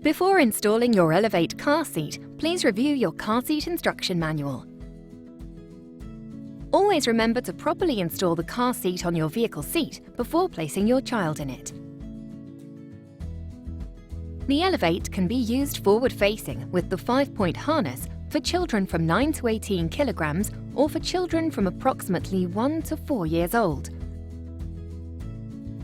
Before installing your Elevate car seat, please review your car seat instruction manual. Always remember to properly install the car seat on your vehicle seat before placing your child in it. The Elevate can be used forward-facing with the 5-point harness for children from 9 to 18 kilograms or for children from approximately 1 to 4 years old.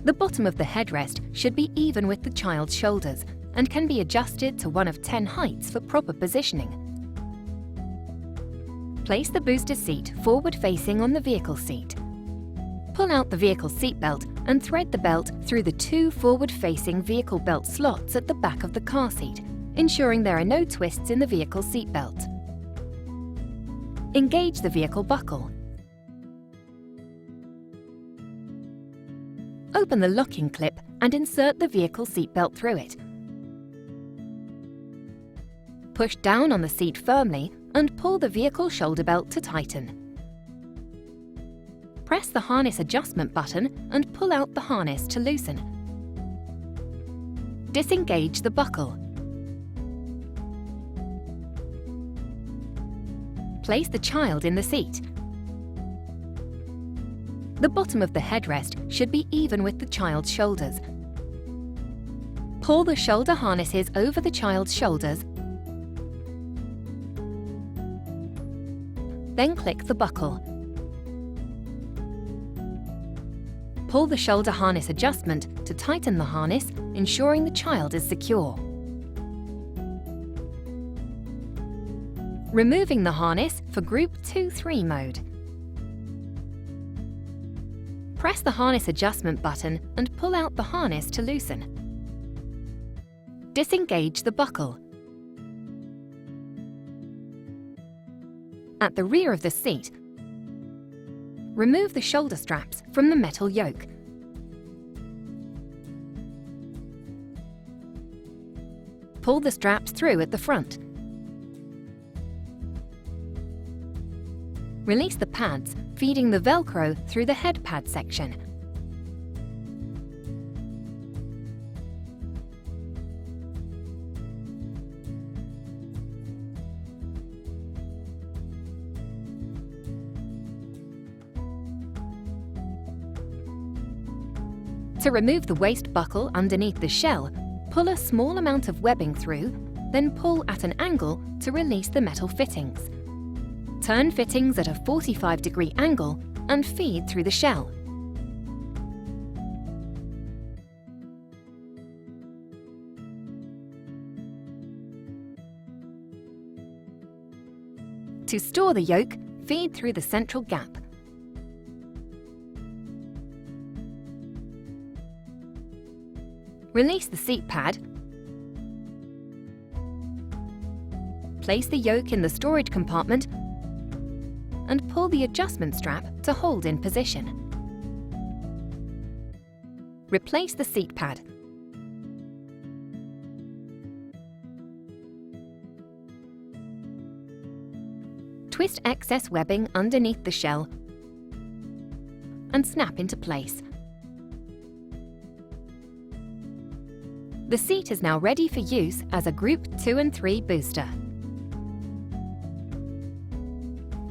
The bottom of the headrest should be even with the child's shoulders and can be adjusted to one of 10 heights for proper positioning. Place the booster seat forward-facing on the vehicle seat. Pull out the vehicle seat belt and thread the belt through the 2 forward-facing vehicle belt slots at the back of the car seat, ensuring there are no twists in the vehicle seat belt. Engage the vehicle buckle. Open the locking clip and insert the vehicle seat belt through it. Push down on the seat firmly and pull the vehicle shoulder belt to tighten. Press the harness adjustment button and pull out the harness to loosen. Disengage the buckle. Place the child in the seat. The bottom of the headrest should be even with the child's shoulders. Pull the shoulder harnesses over the child's shoulders, then click the buckle. Pull the shoulder harness adjustment to tighten the harness, ensuring the child is secure. Removing the harness for Group 2-3 mode. Press the harness adjustment button and pull out the harness to loosen. Disengage the buckle. At the rear of the seat, remove the shoulder straps from the metal yoke. Pull the straps through at the front. Release the pads, feeding the Velcro through the head pad section. To remove the waist buckle underneath the shell, pull a small amount of webbing through, then pull at an angle to release the metal fittings. Turn fittings at a 45-degree angle and feed through the shell. To store the yoke, feed through the central gap. Release the seat pad. Place the yoke in the storage compartment and pull the adjustment strap to hold in position. Replace the seat pad. Twist excess webbing underneath the shell and snap into place. The seat is now ready for use as a Group 2 and 3 booster.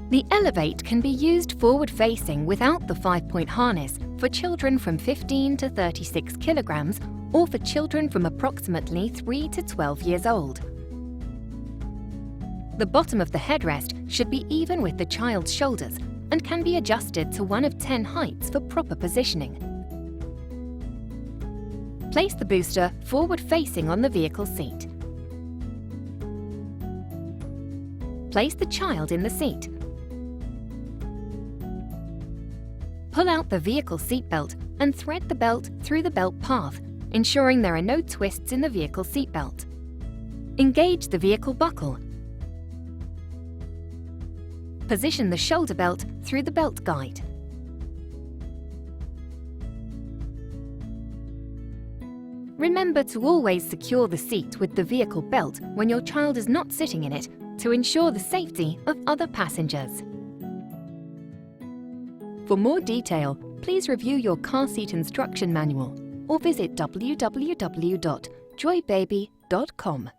The Elevate can be used forward-facing without the 5-point harness for children from 15 to 36 kilograms or for children from approximately 3 to 12 years old. The bottom of the headrest should be even with the child's shoulders and can be adjusted to one of 10 heights for proper positioning. Place the booster forward-facing on the vehicle seat. Place the child in the seat. Pull out the vehicle seat belt and thread the belt through the belt path, ensuring there are no twists in the vehicle seat belt. Engage the vehicle buckle. Position the shoulder belt through the belt guide. Remember to always secure the seat with the vehicle belt when your child is not sitting in it to ensure the safety of other passengers. For more detail, please review your car seat instruction manual or visit www.joiebaby.com. joieelevate.com.